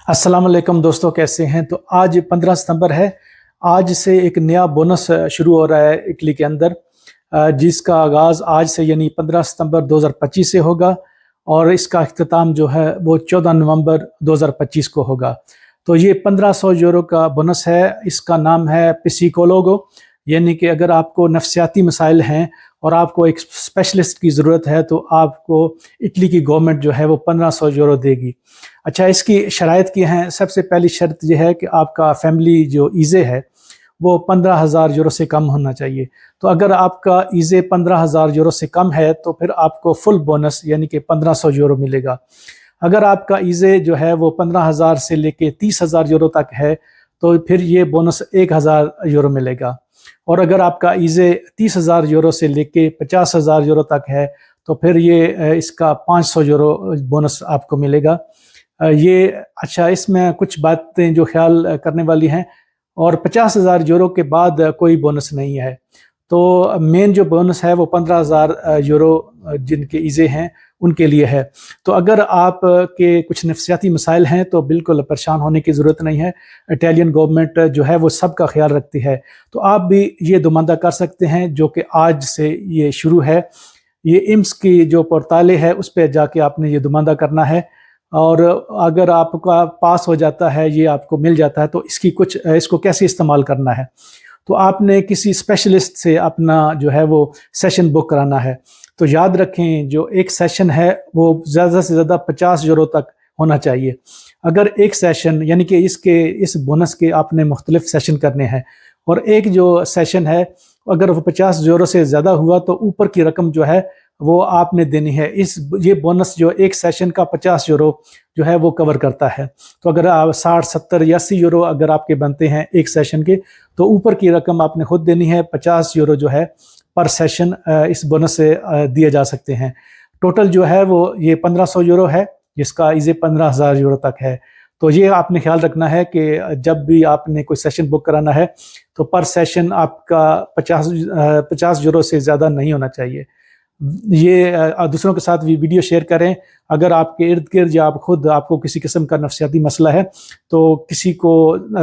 अस्सलाम वालेकुम दोस्तों, कैसे हैं? तो आज 15 सितंबर है। आज से एक नया बोनस शुरू हो रहा है इटली के अंदर, जिसका आगाज़ आज से यानी 15 सितंबर 2025 से होगा और इसका अख्ताम जो है वो 14 नवंबर 2025 को होगा। तो ये 1500 यूरो का बोनस है। इसका नाम है पिसिकोलोगो, यानी कि अगर आपको नफ्सियाती मसाइल हैं और आपको एक स्पेशलिस्ट की ज़रूरत है तो आपको इटली की गवर्नमेंट जो है वो 1500 यूरो देगी। अच्छा, इसकी शराइत की हैं। सबसे पहली शर्त यह है कि आपका फैमिली जो ईज़े है वो 15,000 यूरो से कम होना चाहिए। तो अगर आपका ईज़े 15,000 यूरो से कम है तो फिर आपको फुल बोनस यानी कि 1500 यूरो मिलेगा। अगर आपका ईज़े जो है वो 15,000 से लेके 30,000 यूरो तक है तो फिर ये बोनस 1,000 यूरो मिलेगा। और अगर आपका ईज़े 30,000 यूरो से लेके 50,000 यूरो तक है तो फिर ये इसका 500 यूरो बोनस आपको मिलेगा। ये अच्छा, इसमें कुछ बातें जो ख्याल करने वाली हैं। और 50,000 यूरो के बाद कोई बोनस नहीं है। तो मेन जो बोनस है वो 15,000 यूरो जिनके ईज़े हैं उनके लिए है। तो अगर आप के कुछ नफ्सियाती मसाइल हैं तो बिल्कुल परेशान होने की ज़रूरत नहीं है। इटालियन गवर्नमेंट जो है वो सबका ख्याल रखती है। तो आप भी ये दुमानदा कर सकते हैं, जो कि आज से ये शुरू है। ये इम्स की जो पोर्टाले है उस पर जाके आपने ये दुमानदा करना है। और अगर आपका पास हो जाता है, ये आपको मिल जाता है, तो इसको कैसे इस्तेमाल करना है, तो आपने किसी स्पेशलिस्ट से अपना जो है वो सेशन बुक कराना है। तो याद रखें, जो एक सेशन है वो ज़्यादा से ज़्यादा 50 यूरो तक होना चाहिए। अगर एक सेशन यानी कि इस बोनस के आपने मुख्तलिफ सेशन करने हैं और एक जो सेशन है अगर वो 50 यूरो से ज़्यादा हुआ तो ऊपर की रकम जो है वो आपने देनी है। ये बोनस जो एक सेशन का 50 यूरो जो है वो कवर करता है। तो अगर आप 60, 70 या 80 यूरो अगर आपके बनते हैं एक सेशन के, तो ऊपर की रकम आपने खुद देनी है। 50 यूरो जो है पर सेशन इस बोनस से दिए जा सकते हैं। टोटल जो है वो ये 1500 यूरो है, जिसका ईज़े 15,000 यूरो तक है। तो ये आपने ख्याल रखना है कि जब भी आपने कोई सेशन बुक कराना है तो पर सेशन आपका 50 यूरो से ज़्यादा नहीं होना चाहिए। ये दूसरों के साथ भी वीडियो शेयर करें। अगर आपके इर्द गिर्द या आपको किसी किस्म का नफ्सियाती मसला है तो किसी को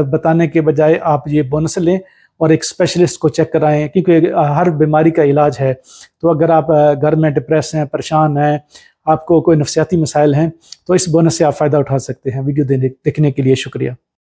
बताने के बजाय आप ये बोनस लें और एक स्पेशलिस्ट को चेक कराएं, क्योंकि हर बीमारी का इलाज है। तो अगर आप घर में डिप्रेस हैं, परेशान हैं, आपको कोई नफ्सियाती मसाइल हैं, तो इस बोनस से आप फ़ायदा उठा सकते हैं। वीडियो देखने के लिए शुक्रिया।